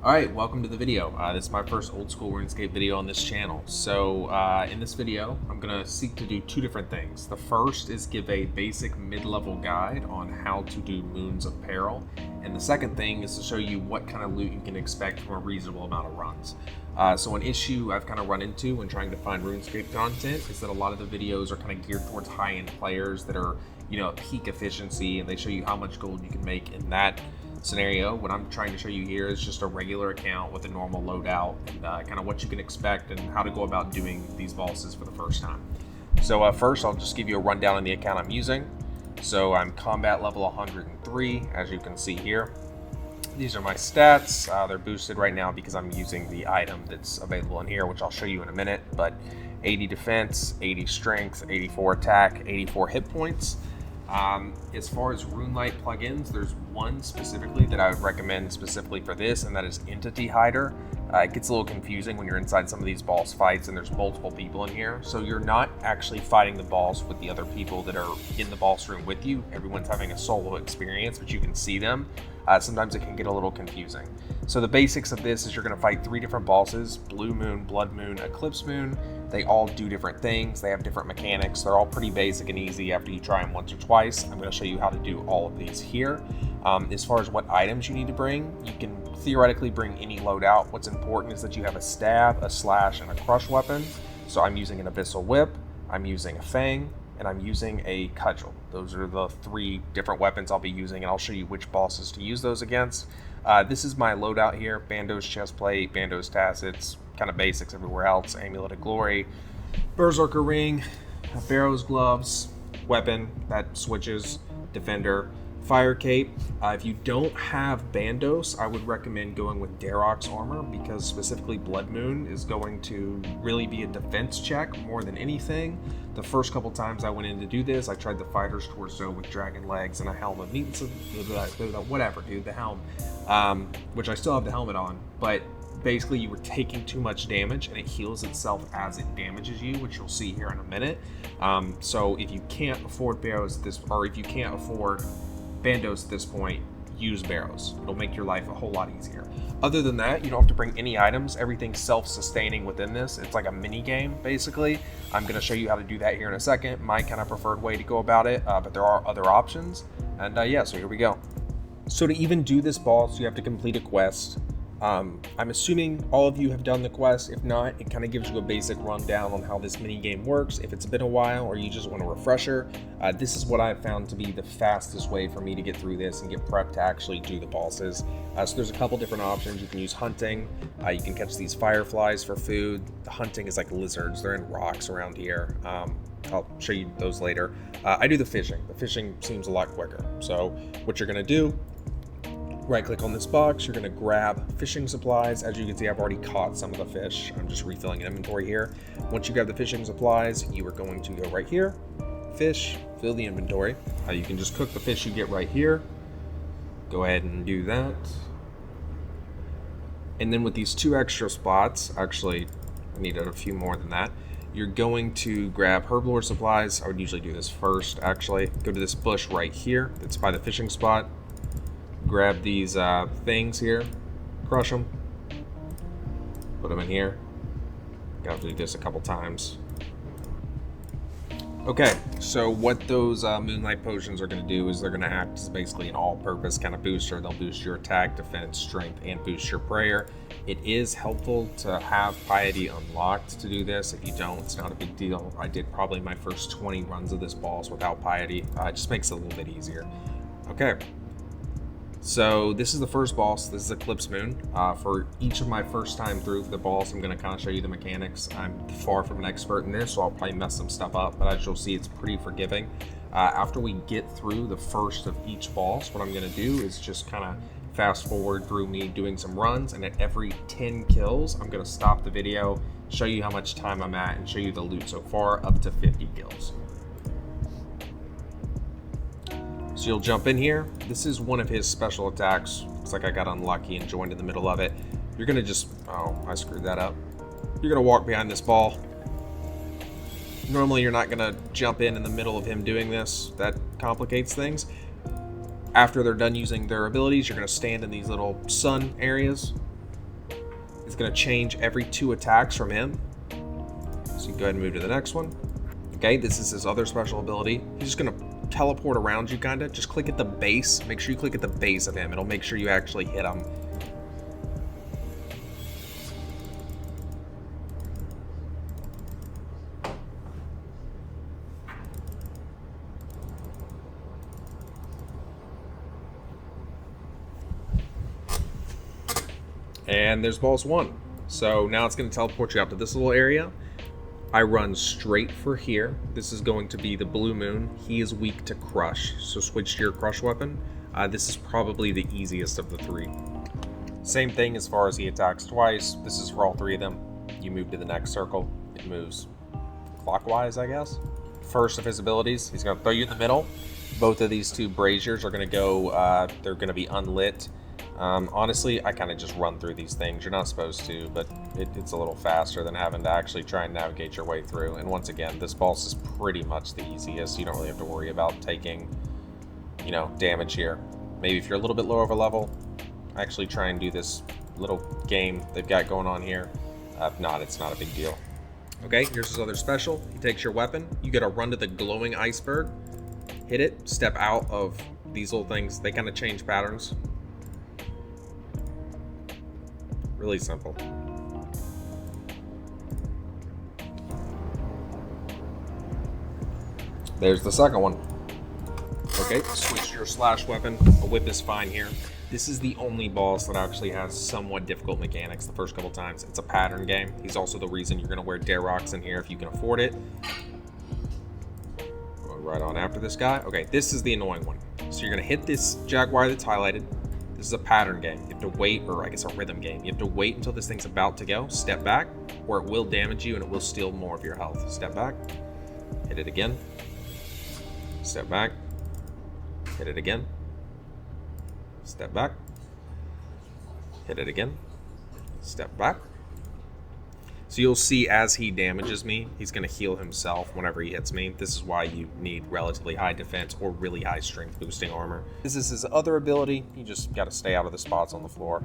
Alright, welcome to the video. This is my first old school RuneScape video on this channel. So in this video, I'm going to seek to do two different things. The first is give a basic mid-level guide on how to do Moons of Peril. And the second thing is to show you what kind of loot you can expect from a reasonable amount of runs. So an issue I've kind of run into when trying to find RuneScape content is that a lot of the videos are kind of geared towards high-end players that are, at peak efficiency, and they show you how much gold you can make in that scenario. What I'm trying to show you here is just a regular account with a normal loadout and kind of what you can expect and how to go about doing these bosses for the first time. So first, I'll just give you a rundown on the account I'm using. So I'm combat level 103, as you can see here. These are my stats. They're boosted right now because I'm using the item that's available in here, which I'll show you in a minute. But 80 defense, 80 strength, 84 attack, 84 hit points. As far as RuneLite plugins, there's one specifically that I would recommend specifically for this, and that is Entity Hider. It gets a little confusing when you're inside some of these boss fights and there's multiple people in here. So you're not actually fighting the boss with the other people that are in the boss room with you. Everyone's having a solo experience, but you can see them. Sometimes it can get a little confusing. So the basics of this is you're going to fight 3 different bosses: Blue Moon, Blood Moon, Eclipse Moon. They all do different things. They have different mechanics. They're all pretty basic and easy after you try them once or twice. I'm going to show you how to do all of these here. As far as what items you need to bring, you can theoretically bring any loadout. What's important is that you have a stab, a slash, and a crush weapon. So I'm using an Abyssal Whip, I'm using a Fang, and I'm using a Cudgel. Those are the 3 different weapons I'll be using, and I'll show you which bosses to use those against. This is my loadout here: Bando's Chestplate, Bando's Tassets, kind of basics everywhere else, Amulet of Glory, Berserker Ring, Barrow's Gloves, Weapon that switches, Defender, Fire Cape. If you don't have Bandos, I would recommend going with Darok's armor, because specifically Blood Moon is going to really be a defense check more than anything. The first couple times I went in to do this, I tried the Fighter's Torso with dragon legs and a helm of meat, whatever, dude, the helm, which I still have the helmet on, but basically you were taking too much damage and it heals itself as it damages you, which you'll see here in a minute. So if you can't afford Barrows if you can't afford Bandos at this point, use Barrows. It'll make your life a whole lot easier. Other than that, you don't have to bring any items. Everything's self-sustaining within this. It's like a mini game, basically. I'm going to show you how to do that here in a second. My kind of preferred way to go about it, but there are other options. And yeah, so here we go. So to even do this boss, you have to complete a quest. I'm assuming all of you have done the quest. If not, it kind of gives you a basic rundown on how this mini game works. If it's been a while or you just want a refresher, this is what I've found to be the fastest way for me to get through this and get prepped to actually do the bosses. So there's a couple different options. You can use hunting. You can catch these fireflies for food. The hunting is like lizards. They're in rocks around here. I'll show you those later. I do the fishing. The fishing seems a lot quicker. So what you're going to do, right click on this box, you're going to grab fishing supplies. As you can see, I've already caught some of the fish. I'm just refilling an inventory here. Once you grab the fishing supplies, you are going to go right here, fish, fill the inventory. You can just cook the fish you get right here. Go ahead and do that. And then with these 2 extra spots, actually I needed a few more than that, you're going to grab herblore supplies. I would usually do this first, actually. Go to this bush right here that's by the fishing spot. Grab these things here, crush them, put them in here. Gotta have to do this a couple times. Okay, so what those Moonlight Potions are going to do is they're going to act as basically an all-purpose kind of booster. They'll boost your attack, defense, strength, and boost your prayer. It is helpful to have Piety unlocked to do this. If you don't, it's not a big deal. I did probably my first 20 runs of this boss without Piety. It just makes it a little bit easier. Okay. So this is the first boss. This is Eclipse Moon. For each of my first time through the boss, I'm going to kind of show you the mechanics. I'm far from an expert in this, so I'll probably mess some stuff up, but as you'll see, it's pretty forgiving. After we get through the first of each boss, what I'm going to do is just kind of fast forward through me doing some runs, and at every 10 kills, I'm going to stop the video, show you how much time I'm at, and show you the loot so far, up to 50 kills. So you'll jump in here. This is one of his special attacks. Looks like I got unlucky and joined in the middle of it. You're gonna just, oh, I screwed that up. You're gonna walk behind this ball. Normally you're not gonna jump in the middle of him doing this. That complicates things. After they're done using their abilities, you're gonna stand in these little sun areas. going to change every 2 attacks from him. So you go ahead and move to the next one. Okay, this is his other special ability. He's just going to teleport around you, kind of. Just click at the base. Make sure you click at the base of him. It'll make sure you actually hit him. And there's boss 1. So now it's going to teleport you out to this little area. I run straight for here. This is going to be the Blue Moon. He is weak to Crush, so switch to your Crush weapon. This is probably the easiest of the 3. Same thing as far as he attacks twice. This is for all 3 of them. You move to the next circle. It moves clockwise, I guess. First of his abilities, he's going to throw you in the middle. Both of these 2 braziers are going to go, they're going to be unlit. Honestly, I kind of just run through these things. You're not supposed to, but it's a little faster than having to actually try and navigate your way through. And once again, this boss is pretty much the easiest. You don't really have to worry about taking, you know, damage here. Maybe if you're a little bit lower of a level, actually try and do this little game they've got going on here. If not, it's not a big deal. Okay, here's his other special. He takes your weapon. You gotta run to the glowing iceberg, hit it, step out of these little things. They kind of change patterns. Really simple. There's the second one. Okay, switch to your slash weapon. A whip is fine here. This is the only boss that actually has somewhat difficult mechanics the first couple times. It's a pattern game. He's also the reason you're going to wear dare rocks in here if you can afford it. Going right on after this guy. Okay, this is the annoying one. So you're going to hit this jaguar that's highlighted. This is a pattern game. You have to wait, or I guess a rhythm game. You have to wait until this thing's about to go. Step back, or it will damage you and it will steal more of your health. Step back, hit it again. Step back, hit it again. Step back, hit it again. Step back. So you'll see as he damages me, he's going to heal himself whenever he hits me. This is why you need relatively high defense or really high strength boosting armor. This is his other ability. You just got to stay out of the spots on the floor.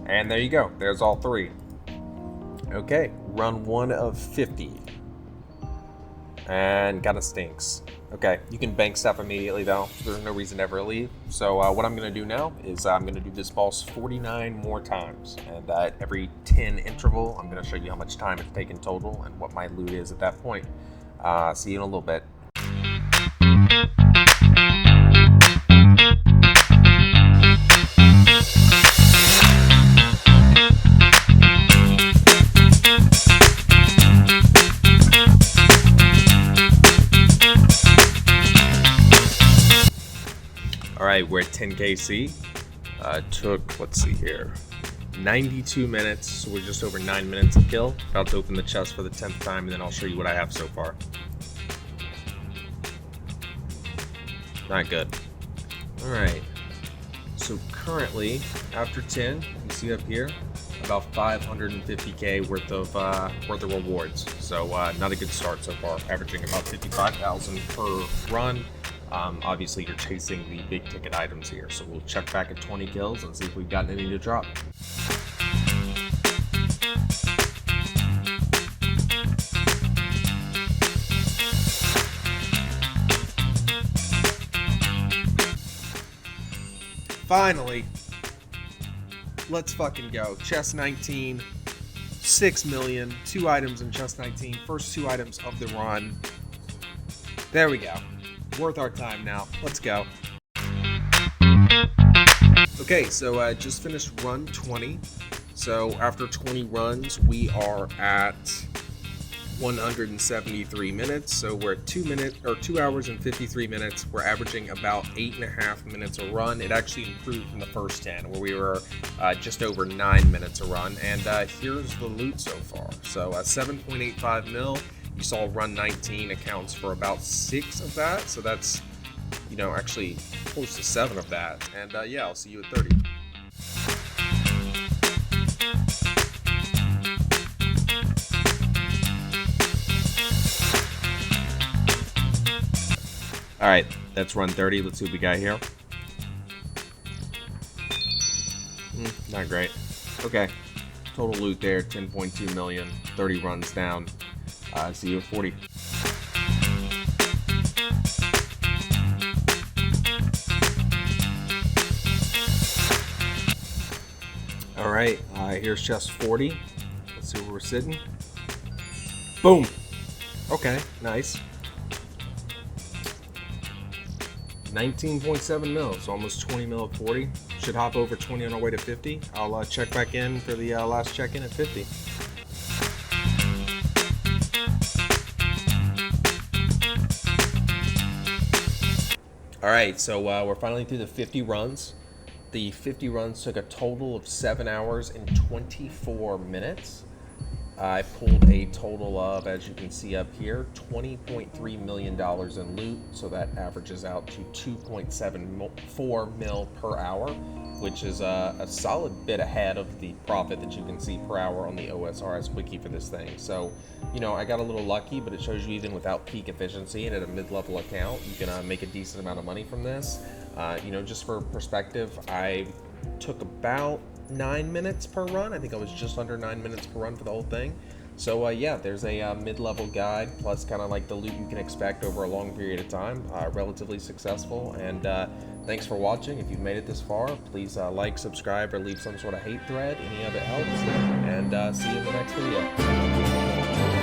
And there you go. There's all 3. Okay, run 1 of 50. And kind of stinks. Okay, you can bank stuff immediately though. There's no reason to ever leave. So what I'm going to do now is I'm going to do this boss 49 more times. And at every 10 interval, I'm going to show you how much time it's taken total and what my loot is at that point. See you in a little bit. Alright, we're at 10 KC. Took, let's see here, 92 minutes, so we're just over 9 minutes to kill. About to open the chest for the 10th time, and then I'll show you what I have so far. Not good. Alright, so currently, after 10, you see up here, about 550k worth of rewards. So not a good start so far, averaging about 55,000 per run. Obviously, you're chasing the big ticket items here, so we'll check back at 20 kills and see if we've gotten any to drop. Finally, let's fucking go. Chest 19, 6 million, 2 items in chest 19, first 2 items of the run. There we go. Worth our time now. Let's go. Okay, so I just finished run 20. So after 20 runs, we are at 173 minutes. So we're at 2 hours and 53 minutes. We're averaging about 8.5 minutes a run. It actually improved from the first 10, where we were just over 9 minutes a run. And here's the loot so far. So 7.85 mil. You saw run 19 accounts for about 6 of that, so that's, you know, actually close to 7 of that. And yeah, I'll see you at 30. All right, that's run 30. Let's see what we got here. Not great. Okay. Total loot there, 10.2 million, 30 runs down. See you at 40. All right, here's chest 40. Let's see where we're sitting. Boom. Okay, nice. 19.7 mil, so almost 20 mil at 40. Should hop over 20 on our way to 50. I'll check back in for the last check-in at 50. All right, so we're finally through the 50 runs. The 50 runs took a total of 7 hours and 24 minutes. I pulled a total of, as you can see up here, $20.3 million in loot, so that averages out to 2.74 mil per hour, which is a solid bit ahead of the profit that you can see per hour on the OSRS wiki for this thing. So, you know, I got a little lucky, but it shows you even without peak efficiency and at a mid-level account, you can make a decent amount of money from this. You know, just for perspective, I took about 9 minutes per run. I think I was just under 9 minutes per run for the whole thing. So yeah, there's a mid-level guide plus kind of like the loot you can expect over a long period of time. Relatively successful, and thanks for watching. If you've made it this far, please like, subscribe, or leave some sort of hate thread. Any of it helps, and see you in the next video.